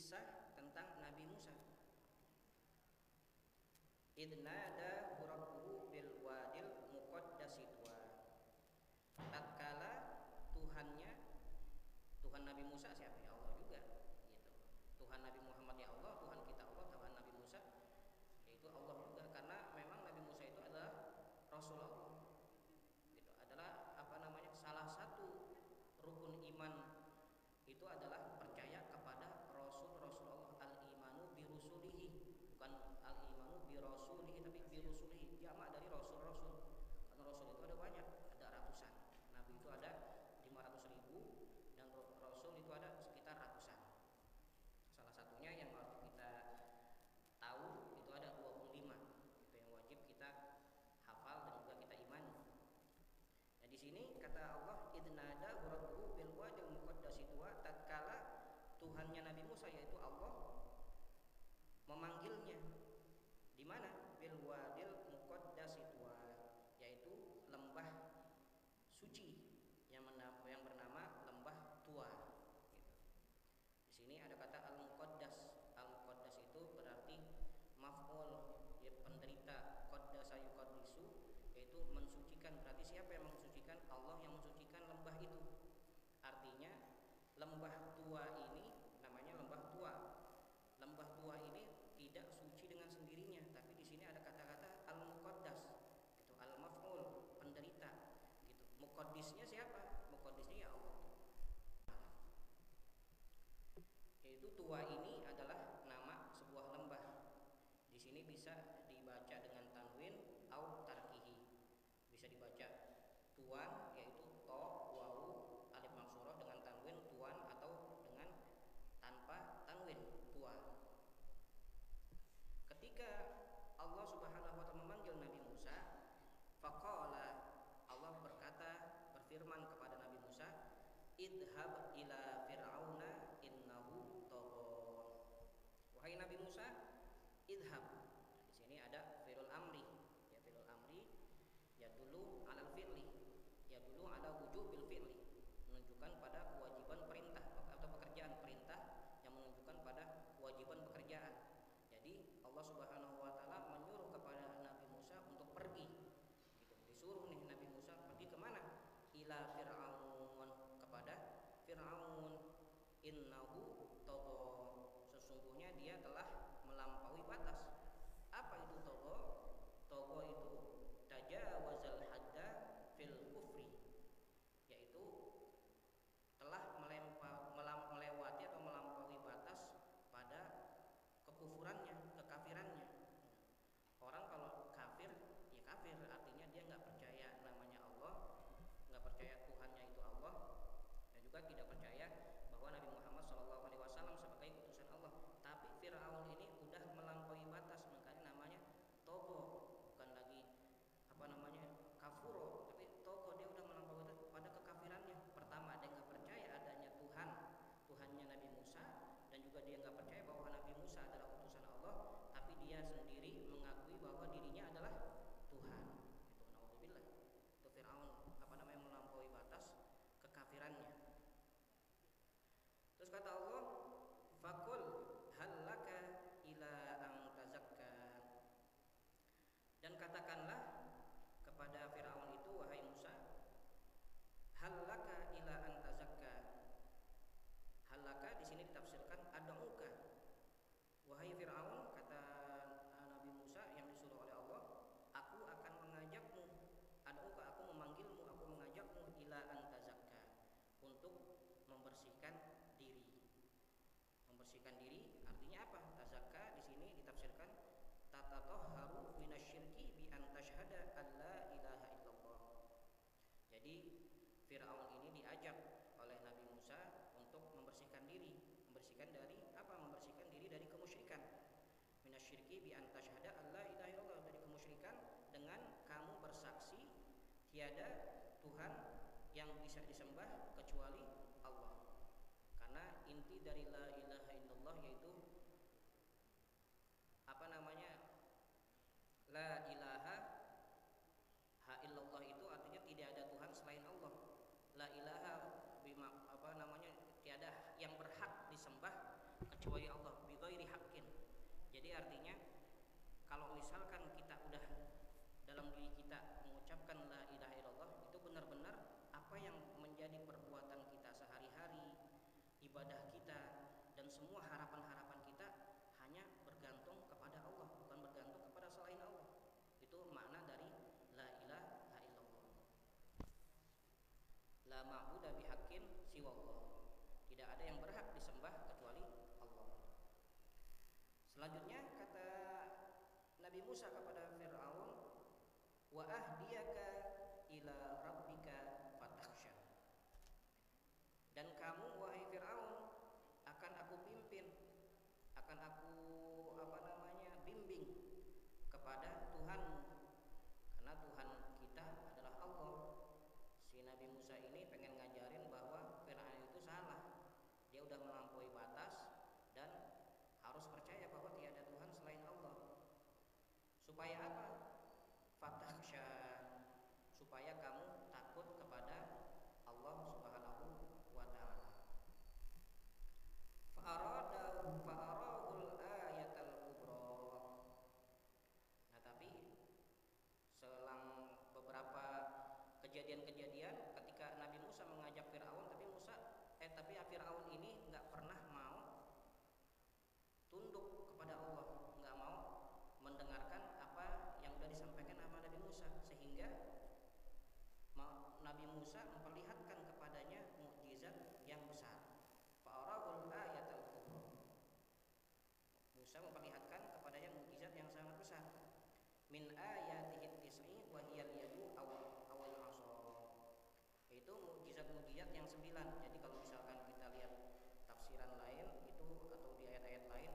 kisah tentang Nabi Musa. Idnada rabbuhu bil wadil muqaddasi tuwa. Tatkala Tuhan Nabi Musa siapa? Ya Allah juga gitu. Tuhan Nabi Muhammad ya Allah, Tuhan kita Allah, Tuhan Nabi Musa yaitu Allah juga, karena memang Nabi Musa itu adalah Rasulullah. Gitu. Adalah salah satu rukun iman itu adalah percaya kepada Rasulullah. Al-imanu bi rusulihi, bukan al-imanu bi rasulihi tapi bi rusulihi, jamak dari rasul-rasul. Karena rasul itu ada banyak, ada ratusan. Nabi itu ada 500.000 dan rasul itu ada sekitar ratusan. Salah satunya yang harus kita tahu itu ada 25. Itu yang wajib kita hafal dan juga kita imani. Nah, di sini kata Allah idnada rabbuhu bil wadil muqaddasi tuwa, tatkala Tuhannya Nabi Musa yaitu Allah memanggilnya di mana? Bil wadil muqaddasi tuwa, yaitu lembah suci yang bernama lembah Tua. Gitu. Di sini ada kata al-muqaddas. Al-muqaddas itu berarti maf'ul, ya penderita, qaddasa yuqaddisu, yaitu mensucikan. Berarti siapa yang mensucikan? Allah yang mensucikan lembah itu. Artinya lembah Tua ini namanya lembah Tua. Lembah Tua ini tidak suci dengan sendirinya, tapi di sini ada kata-kata al-muqaddas, gitu, al-maf'ul, penderita, gitu. Muqaddisnya siapa? Muqaddisnya ya Allah. Yaitu Tua ini adalah nama sebuah lembah. Di sini bisa dibaca dengan tanwin au tarkihi. Bisa dibaca tuan yaitu to, wawu, alif maksurah dengan tanwin tuan, atau dengan tanpa tanwin tuan. Ketika Allah Subhanahu wa taala memanggil Nabi Musa, faqala, Allah berfirman kepada Nabi Musa, idhab ila fir'auna innahu tagha. Wahai Nabi Musa, idhab. Di sini ada fi'il amri. Ya, fi'il amri ya dulu alal fi'li, ya dulu ala wujubil fi'li, menunjukkan pada kewajiban perintah atau pekerjaan, perintah yang menunjukkan pada kewajiban pekerjaan. Jadi Allah Subhanahu wa taala menyuruh kepada Nabi Musa untuk pergi. Gitu. Disuruh nih Nabi Musa pergi kemana? Ila fir'aun, kepada Fir'aun. Innahu tagha, sesungguhnya dia telah melampaui batas. Apa itu tagha? Tagha itu tajawazal hadda fil kufri, yaitu telah melewati atau melampaui batas pada kekufurannya, kekafirannya. Orang kalau kafir, ya kafir, artinya dia nggak percaya namanya Allah, nggak percaya Tuhannya itu Allah, dan juga tidak percaya bahwa Nabi Muhammad SAW sebagai utusan Allah. Tapi Fir'aun ini udah melampaui batas, makanya namanya togo, bukan lagi kafuro, tapi togo, dia udah melampaui batas pada kekafirannya. Pertama, dia nggak percaya adanya Tuhannya Nabi Musa, dan juga dia nggak percaya bahwa Nabi Musa adalah utusan Allah, tapi dia sendiri mengakui bahwa dirinya adalah Tuhan. Itu naudzubillah. Itu Fir'aun melampaui batas kekafirannya. Terus kata Allah, faqul hallaka ila an tazakka, dan katakanlah kepada Fir'aun itu, wahai Musa, hallaka ila an tazakka. Hallaka di sini ditafsirkan ad'uka. Wahai Fir'aun, kata Nabi Musa yang disuruh oleh Allah, aku akan mengajakmu, ad'uka, aku memanggilmu, aku mengajakmu ila an tazakka, untuk membersihkan diri. Membersihkan diri artinya apa? Tazakka di sini ditafsirkan tatatahharu minasyirki bi an tashhada alla ilaha illallah. Jadi Fir'aun ini diajak oleh Nabi Musa untuk membersihkan diri. Membersihkan dari apa? Membersihkan diri dari kemusyrikan. Minasyirki bi an tashhada alla ilaha illallah, dari kemusyrikan dengan kamu bersaksi tiada Tuhan yang bisa disembah kecuali Allah. Karena inti dari la ilaha illallah yaitu la ilaha illallah itu artinya tidak ada Tuhan selain Allah. La ilaha tiada yang berhak disembah kecuali Allah. artinya kalau misalkan kita udah dalam diri kita mengucapkan la ilaha illallah, itu benar-benar apa yang menjadi perbuatan kita sehari-hari, ibadah kita dan semua harapan-harapan kita hanya bergantung kepada Allah, bukan bergantung kepada selain Allah. Itu makna dari la ilaha illallah. La ma'budu bihaqqin siwallah. Tidak ada yang berhak disembah kecuali Allah. Selanjutnya kata Nabi Musa kepada Fir'aun, wa ahdiyaka ila rabbika fatakhsha. Dan kamu wahai Fir'aun akan aku pimpin, akan aku bimbing kepada Tuhanmu, karena Tuhan kita adalah Allah. Si Nabi Musa ini pengen ngajarin bahwa Fir'aun itu salah, dia udah melampaui batas dan harus percaya bahwa tiada Tuhan selain Allah. Supaya apa? Fatakhsha, supaya kamu takut kepada Allah Subhanahu wa taala. Fa'arahul ayatal kubra. Nah, tapi selang beberapa kejadian-kejadian ketika Nabi Musa mengajak Firaun, tapi Firaun ini nggak pernah mau tunduk kepada Allah, nggak mau mendengarkan apa yang sudah disampaikan sama Nabi Musa, sehingga Nabi Musa memperlihatkan kepadanya mukjizat yang besar. Fa'arahul ayatal kubra. Musa memperlihatkan kepadanya mukjizat yang sangat besar. Min ayatihi tis'i wa hiyal yadu awal asar. Itu mukjizat-mukjizat yang 9. Jadi kalau misalkan kita lihat tafsiran lain itu atau di ayat-ayat lain,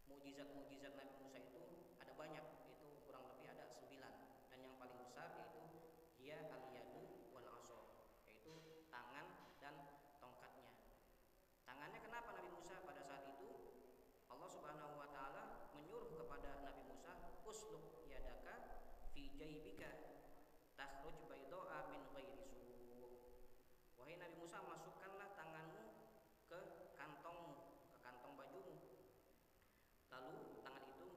mukjizat-mukjizat Nabi Musa itu ada banyak, itu kurang lebih ada 9. Dan yang paling besar yaitu dia al-yadu wal asar, yaitu tangan dan tongkatnya. Tangannya kenapa Nabi Musa pada saat itu Allah Subhanahu wa taala menyuruh kepada Nabi Musa, usluk yadaka fi jaybika takhruj bayda'a min ghairi su'. Wahai Nabi Musa, masukkanlah tanganmu ke kantongmu, ke kantong bajumu. Lalu tangan itu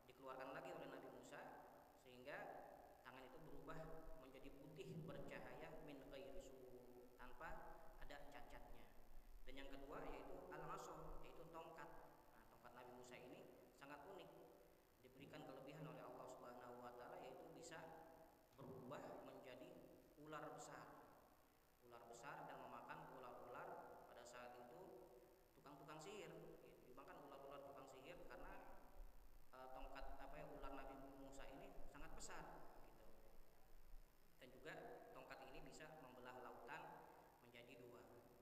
dikeluarkan lagi oleh Nabi Musa, sehingga tangan itu berubah menjadi putih bercahaya min ghairi su', tanpa ada cacatnya. Dan yang kedua yaitu al-asr, yaitu tongkat. Nah, tongkat Nabi Musa ini sangat unik, diberikan kelebihan oleh Allah Subhanahu wa taala, yaitu bisa berubah menjadi ular besar. Ular besar dan memakan ular-ular pada saat itu tukang-tukang sihir. Dimakan ular-ular tukang sihir karena ular Nabi Musa ini sangat besar gitu. Dan juga tongkat ini bisa membelah lautan menjadi 2 gitu.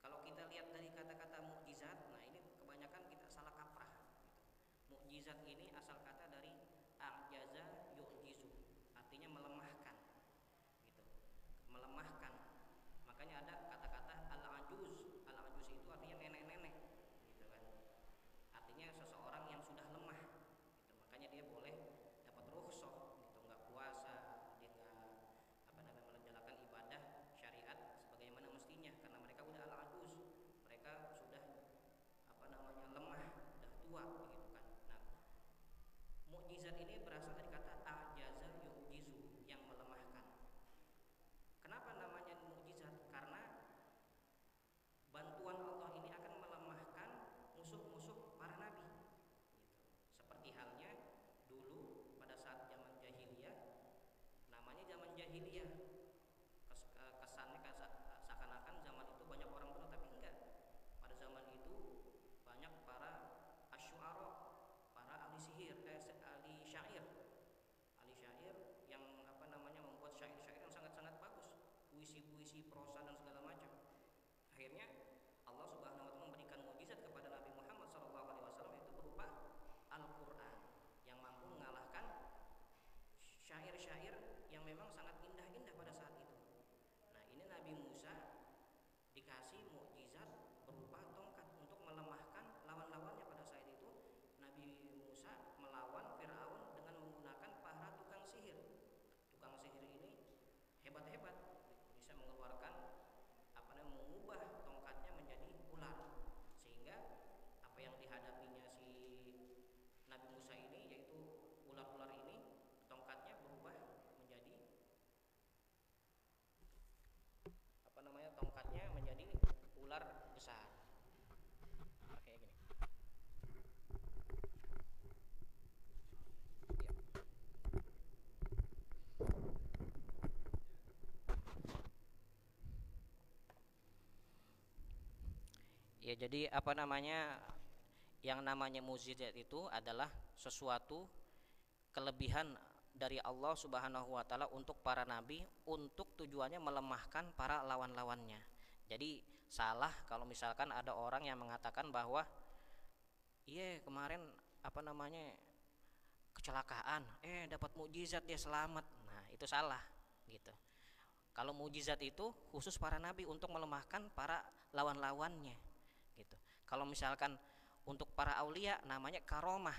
Kalau kita lihat dari kata-kata mukjizat, nah ini kebanyakan kita salah kaprah gitu. Mukjizat ini asal kata dari a'jaza yu'jizu, artinya melemahkan gitu. Melemahkan. Makanya ada kata-kata al-ajuz. Al-ajuz itu artinya nenek-nenek gitu kan. Artinya seseorang yang sudah lemah gitu. Makanya dia boleh dapat rukhsah gitu, enggak puasa, dia enggak menjalankan ibadah syariat sebagaimana mestinya, karena mereka udah al-ajuz. Mereka sudah lemah, sudah tua begitu kan. Nah, Ya, jadi apa namanya, yang namanya mukjizat itu adalah sesuatu kelebihan dari Allah Subhanahu wa taala untuk para nabi, untuk tujuannya melemahkan para lawan-lawannya. Jadi salah kalau misalkan ada orang yang mengatakan bahwa iya kemarin apa namanya kecelakaan, dapat mukjizat dia selamat. Nah, itu salah gitu. Kalau mukjizat itu khusus para nabi untuk melemahkan para lawan-lawannya gitu. Kalau misalkan untuk para aulia namanya karomah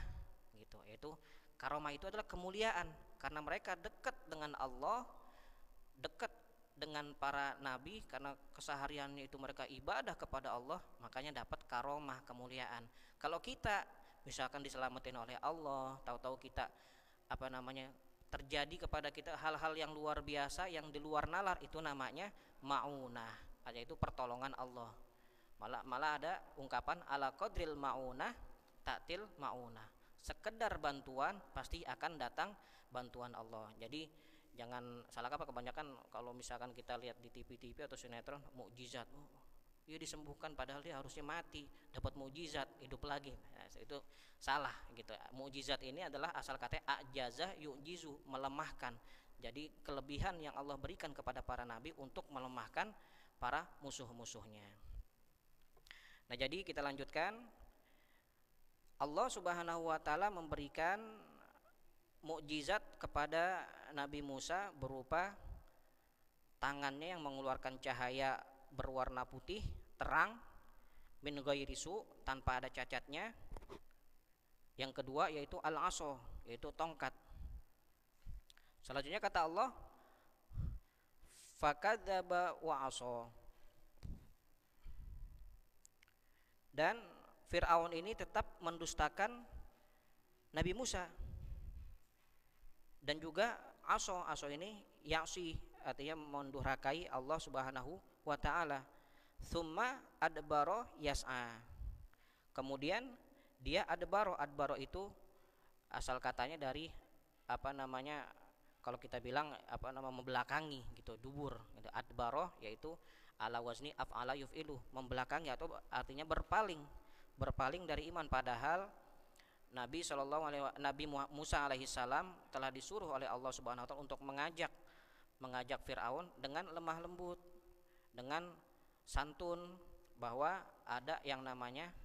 gitu, yaitu karomah itu adalah kemuliaan karena mereka dekat dengan Allah, dekat dengan para nabi karena kesehariannya itu mereka ibadah kepada Allah, makanya dapat karomah, kemuliaan. Kalau kita misalkan diselamatin oleh Allah, tahu-tahu kita apa namanya terjadi kepada kita hal-hal yang luar biasa yang di luar nalar, itu namanya maunah, yaitu pertolongan Allah. Malah ada ungkapan ala qadril maunah ta'til maunah, sekedar bantuan pasti akan datang bantuan Allah. Jadi jangan salah kaprah, kebanyakan kalau misalkan kita lihat di TV-TV atau sinetron mukjizat, dia disembuhkan padahal dia harusnya mati, dapat mukjizat hidup lagi. Nah, itu salah gitu. Mukjizat ini adalah asal kata ajaza yu'jizu, melemahkan. Jadi kelebihan yang Allah berikan kepada para nabi untuk melemahkan para musuh-musuhnya. Nah, jadi kita lanjutkan. Allah Subhanahu wa taala memberikan mukjizat kepada Nabi Musa berupa tangannya yang mengeluarkan cahaya berwarna putih terang, min ghairi su, tanpa ada cacatnya. Yang kedua yaitu al-aso, yaitu tongkat. Selanjutnya kata Allah, fakadzaba wa aso. Dan Fir'aun ini tetap mendustakan Nabi Musa. Dan juga aso ini ya'si, artinya mendurhakai Allah Subhanahu wa taala. Tsumma adbaro yas'a. Kemudian dia adbaro itu asal katanya dari apa namanya, kalau kita bilang apa nama membelakangi gitu, dubur gitu. Adbaro yaitu ala wazni af'ala yuf'ilu, membelakangi atau artinya berpaling dari iman. Padahal Nabi Musa alaihissalam telah disuruh oleh Allah Subhanahu wa taala untuk mengajak Firaun dengan lemah lembut, dengan santun, bahwa ada yang namanya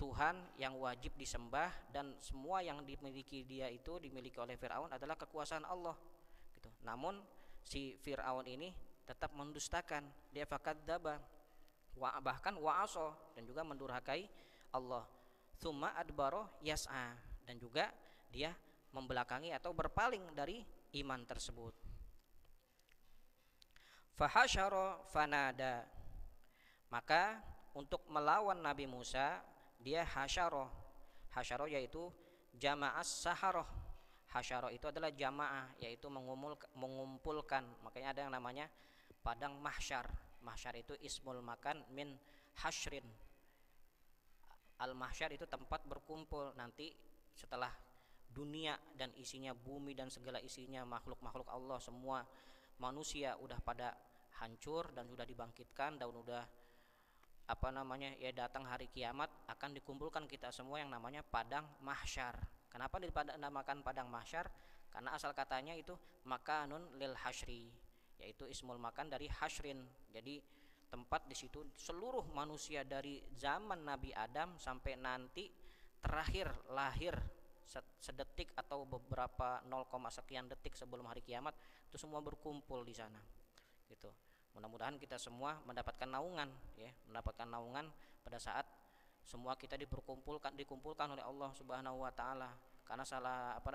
Tuhan yang wajib disembah dan semua yang dimiliki dia itu dimiliki oleh Firaun adalah kekuasaan Allah gitu. Namun si Firaun ini tetap mendustakan, dia fakadzaba bahkan wa'aso, dan juga mendurhakai Allah. Tsumma adbaro yas'a, dan juga dia membelakangi atau berpaling dari iman tersebut. Fahasyara fanada, maka untuk melawan Nabi Musa dia hasyaro yaitu jama'as saharoh. Hasyaro itu adalah jamaah, yaitu mengumpulkan. Makanya ada yang namanya padang mahsyar. Mahsyar itu ismul makan min hasyrin. Al-mahsyar itu tempat berkumpul nanti setelah dunia dan isinya, bumi dan segala isinya, makhluk-makhluk Allah semua, manusia udah pada hancur dan sudah dibangkitkan dan udah apa namanya ya datang hari kiamat, akan dikumpulkan kita semua yang namanya padang mahsyar. Kenapa dinamakan padang mahsyar? Karena asal katanya itu makanun lil hasyri, yaitu ismul makan dari hasyrin. Jadi tempat di situ seluruh manusia dari zaman Nabi Adam sampai nanti terakhir lahir sedetik atau beberapa 0, sekian detik sebelum hari kiamat, itu semua berkumpul di sana gitu. Mudah-mudahan kita semua mendapatkan naungan ya, mendapatkan naungan pada saat semua kita dikumpulkan oleh Allah Subhanahu wa taala. Karena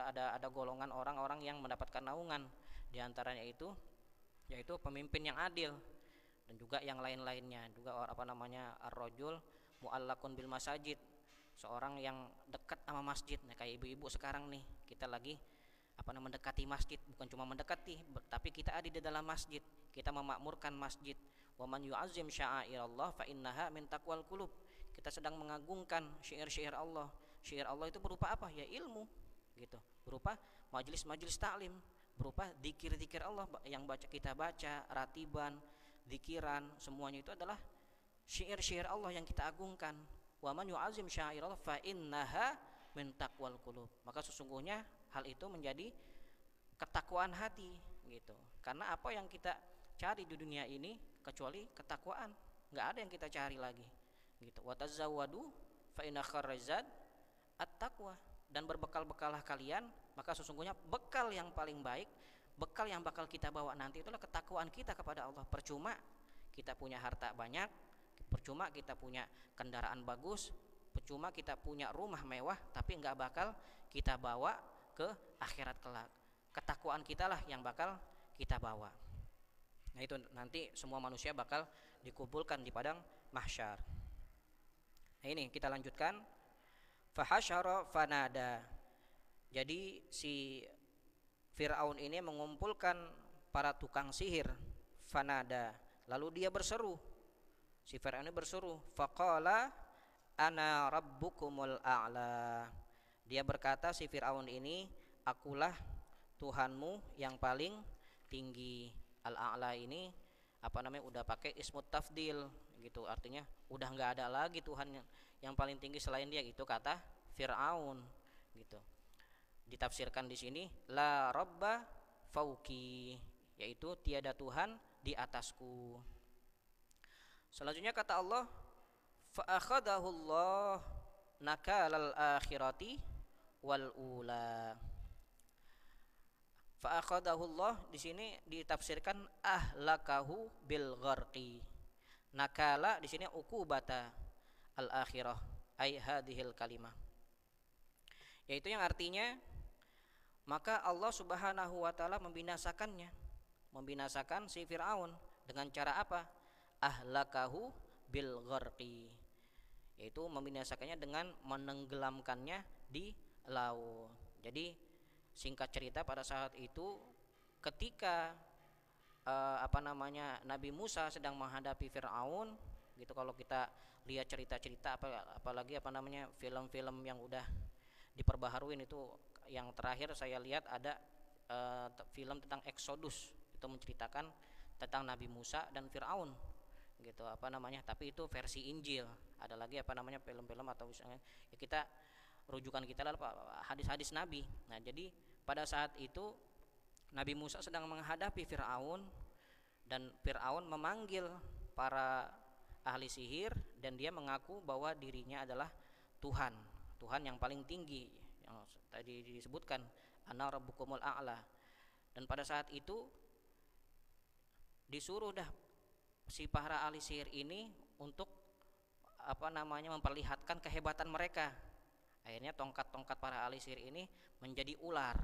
ada golongan orang-orang yang mendapatkan naungan, di antaranya itu yaitu pemimpin yang adil dan juga yang lain-lainnya. Juga apa namanya ar-rajul mu'allaqun bil masajid, seorang yang dekat sama masjid. Nah, kayak ibu-ibu sekarang nih, kita lagi mendekati masjid, bukan cuma mendekati tapi kita ada di dalam masjid, kita memakmurkan masjid. Wa man yu'azzim sya'airallah fa innaha min taqwal qulub. Kita sedang mengagungkan syiar-syiar Allah. Syiar Allah itu berupa apa? Ya ilmu gitu. Berupa majelis-majelis taklim, berupa zikir-zikir Allah yang kita baca, ratiban, zikiran, semuanya itu adalah syair-syair Allah yang kita agungkan. Wa man yu'azzim syairallah fa innaha min taqwal qulub. Maka sesungguhnya hal itu menjadi ketakwaan hati gitu. Karena apa yang kita cari di dunia ini kecuali ketakwaan, nggak ada yang kita cari lagi gitu. Wa tazawwadu fa inna khairaz at-taqwa, dan berbekal-bekalah kalian, maka sesungguhnya bekal yang paling baik, bekal yang bakal kita bawa nanti itulah ketakwaan kita kepada Allah. Percuma kita punya harta banyak, percuma kita punya kendaraan bagus, percuma kita punya rumah mewah, tapi nggak bakal kita bawa ke akhirat kelak. Ketakwaan kita lah yang bakal kita bawa. Nah itu nanti semua manusia bakal dikumpulkan di padang mahsyar. Nah ini kita lanjutkan. Fahasyara fanada. Jadi si Fir'aun ini mengumpulkan para tukang sihir. Fanada. Lalu dia berseru. Si Fir'aun ini berseru. Faqala ana rabbukumul a'la. Dia berkata si Fir'aun ini, akulah Tuhanmu yang paling tinggi. Al-a'la ini udah pakai ismut tafdil gitu, artinya udah nggak ada lagi Tuhan yang paling tinggi selain dia, itu kata Fir'aun gitu. Ditafsirkan di sini la rabba fauki, yaitu tiada Tuhan di atasku. Selanjutnya kata Allah, fa akhadahullah nakalal akhirati wal ula. Fa akhadahullah di sini ditafsirkan ahlakahu bil gharqi. Nakala di sini ukubata al akhirah ay hadhil kalimah, yaitu yang artinya maka Allah Subhanahu wa taala membinasakannya, membinasakan si Firaun dengan cara apa? Ahlakahu bil gharqi, yaitu membinasakannya dengan menenggelamkannya di laut. Jadi singkat cerita pada saat itu ketika Nabi Musa sedang menghadapi Firaun gitu, kalau kita lihat cerita-cerita apalagi film-film yang udah diperbaharuin itu, yang terakhir saya lihat ada film tentang Exodus, itu menceritakan tentang Nabi Musa dan Firaun gitu tapi itu versi Injil. Ada lagi film-film atau misalnya ya kita rujukan kita adalah hadis-hadis Nabi. Nah jadi pada saat itu Nabi Musa sedang menghadapi Fir'aun, dan Fir'aun memanggil para ahli sihir, dan dia mengaku bahwa dirinya adalah Tuhan yang paling tinggi, yang tadi disebutkan ana rabbukumul a'la. Dan pada saat itu disuruh dah si para ahli sihir ini untuk memperlihatkan kehebatan mereka. Akhirnya tongkat-tongkat para ahli sihir ini menjadi ular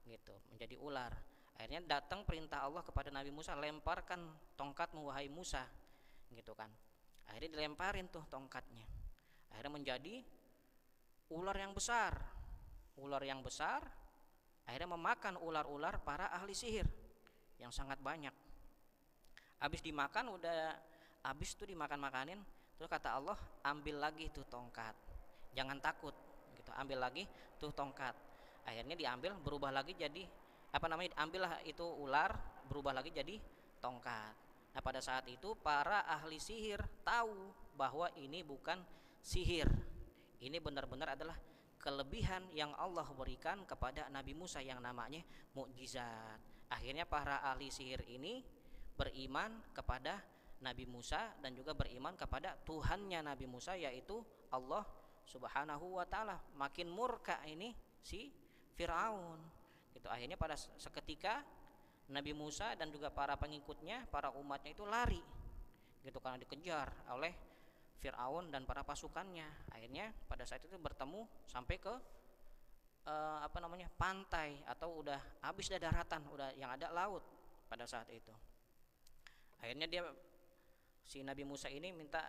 gitu, menjadi ular. Akhirnya datang perintah Allah kepada Nabi Musa, lemparkan tongkatmu wahai Musa gitu kan. Akhirnya dilemparin tuh tongkatnya, akhirnya menjadi ular yang besar. Ular yang besar akhirnya memakan ular-ular para ahli sihir yang sangat banyak. Habis dimakan, udah habis tuh dimakan-makanin, terus kata Allah, ambil lagi tuh tongkat, jangan takut gitu, ambil lagi tuh tongkat. Akhirnya diambil, berubah lagi jadi ambillah itu ular, berubah lagi jadi tongkat. Nah pada saat itu para ahli sihir tahu bahwa ini bukan sihir, ini benar-benar adalah kelebihan yang Allah berikan kepada Nabi Musa yang namanya mukjizat. Akhirnya para ahli sihir ini beriman kepada Nabi Musa dan juga beriman kepada Tuhannya Nabi Musa, yaitu Allah Subhanahu wa taala. Makin murka ini si Firaun gitu. Akhirnya pada seketika Nabi Musa dan juga para pengikutnya, para umatnya itu lari gitu karena dikejar oleh Firaun dan para pasukannya. Akhirnya pada saat itu bertemu sampai ke pantai, atau udah habis daratan, udah yang ada laut pada saat itu. Akhirnya si Nabi Musa ini minta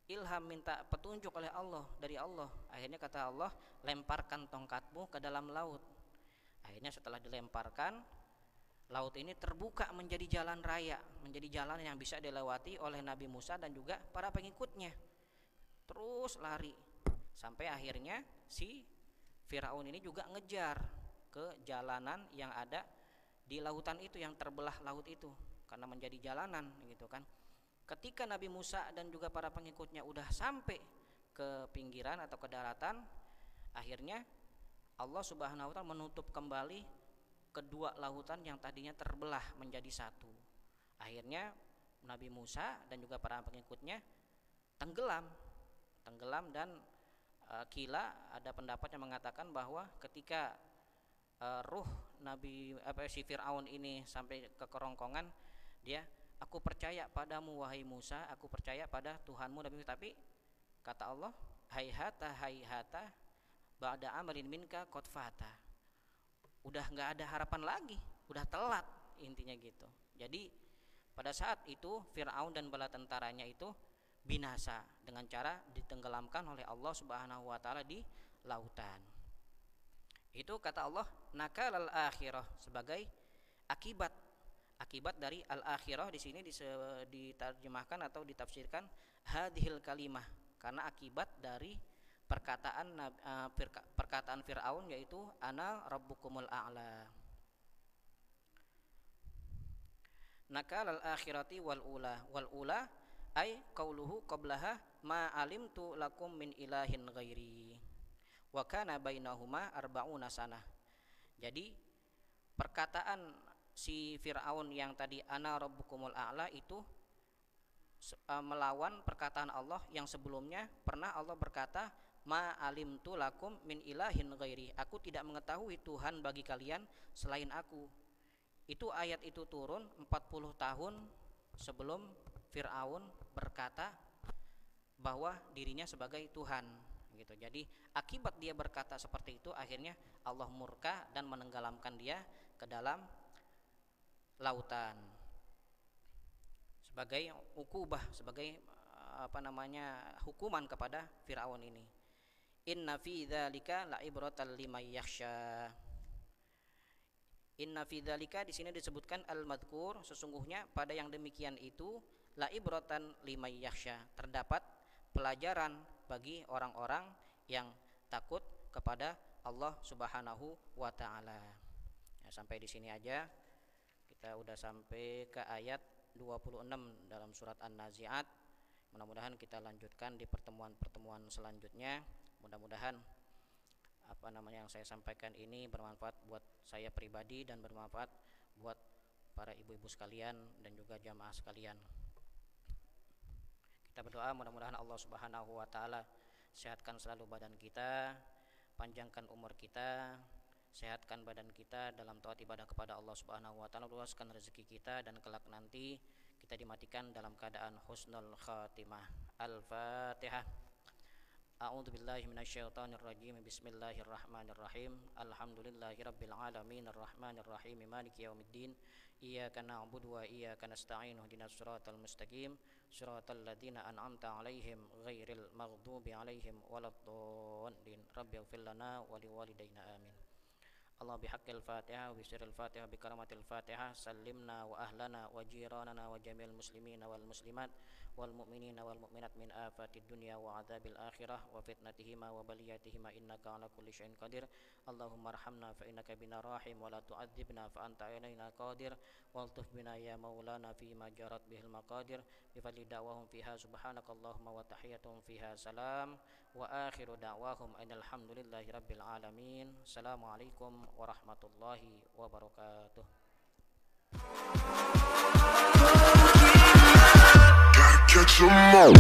ilham, minta petunjuk oleh Allah, dari Allah. Akhirnya kata Allah, lemparkan tongkatmu ke dalam laut. Akhirnya setelah dilemparkan, laut ini terbuka menjadi jalan raya, menjadi jalan yang bisa dilewati oleh Nabi Musa dan juga para pengikutnya. Terus lari sampai akhirnya si Firaun ini juga ngejar ke jalanan yang ada di lautan itu, yang terbelah laut itu, karena menjadi jalanan gitu kan. Ketika Nabi Musa dan juga para pengikutnya udah sampai ke pinggiran atau ke daratan, akhirnya Allah Subhanahu wa taala menutup kembali kedua lautan yang tadinya terbelah menjadi satu. Akhirnya Nabi Musa dan juga para pengikutnya tenggelam dan kila ada pendapat yang mengatakan bahwa ketika ruh si Fir'aun ini sampai ke kerongkongan, dia, aku percaya padamu wahai Musa, aku percaya pada Tuhanmu Nabi Musa. Tapi kata Allah, hayhata ba'da amrin minka qad fata. Udah enggak ada harapan lagi, udah telat, intinya gitu. Jadi pada saat itu Fir'aun dan bala tentaranya itu binasa dengan cara ditenggelamkan oleh Allah Subhanahu wa taala di lautan. Itu kata Allah nakalal akhirah, sebagai akibat dari al-akhirah di sini diterjemahkan atau ditafsirkan hadhil kalimah, karena akibat dari perkataan Fir'aun, yaitu ana rabbukumul a'la. Nakalal akhirati wal ula ay qauluhu qablaha ma alimtu lakum min ilahin ghairi wa kana bainahuma arba'una sanah. Jadi perkataan si Fir'aun yang tadi ana rabbukumul a'la itu melawan perkataan Allah yang sebelumnya pernah Allah berkata ma alimtu lakum min ilahin ghairi, aku tidak mengetahui Tuhan bagi kalian selain aku. Itu ayat itu turun 40 tahun sebelum Fir'aun berkata bahwa dirinya sebagai Tuhan gitu. Jadi akibat dia berkata seperti itu, akhirnya Allah murka dan menenggelamkan dia ke dalam lautan sebagai ukubah, sebagai hukuman kepada Fir'aun ini. Inna fi dzalika la'ibratan liman yakhsha. Inna fi dzalika di sini disebutkan al-madhkur, sesungguhnya pada yang demikian itu la'ibratan liman yakhsha, terdapat pelajaran bagi orang-orang yang takut kepada Allah Subhanahu wa taala. Ya, sampai di sini aja. Kita udah sampai ke ayat 26 dalam surat An-Nazi'at. Mudah-mudahan kita lanjutkan di pertemuan-pertemuan selanjutnya. Mudah-mudahan yang saya sampaikan ini bermanfaat buat saya pribadi dan bermanfaat buat para ibu-ibu sekalian dan juga jamaah sekalian. Kita berdoa mudah-mudahan Allah Subhanahu wa taala sehatkan selalu badan kita, panjangkan umur kita, sehatkan badan kita dalam taat ibadah kepada Allah Subhanahu wa taala, luaskan rezeki kita, dan kelak nanti kita dimatikan dalam keadaan husnul khatimah. Al-Fatihah. A'udzu billahi minasyaitonir rajim. Bismillahirrahmanirrahim. Alhamdulillahirabbil alamin arrahmanir rahim maliki yaumiddin. Iyyaka na'budu wa iyyaka nasta'in. Ihdinas siratal mustaqim. Siratal ladzina an'amta 'alaihim ghairil maghdubi 'alaihim waladdallin. Rabbighfir lana wa liwalidayna amin. Allah bihaqqil Fatihah wa bisirril Fatihah bi karamatil Fatihah sallimna wa ahlana wa jiranana wa jami'il muslimina wal muslimat wal mu'minina wal mu'minat min afatid dunya wa adzabil akhirah wa fitnatihima wa baliyatihima innaka ala kulli syai'in qadir. Allahumma arhamna fa innaka bina rahim wa la tu'adzibna fa anta ilaina qadir waltuf bina ya maulana fi ma jarat bihil maqadir bi fadli da'wahum fiha subhanakallahumma wa tahiyyatuhum fiha salam wa akhiru da'wahum alhamdulillahi rabbil alamin. Assalamualaikum warahmatullahi wabarakatuh. Catch 'em all.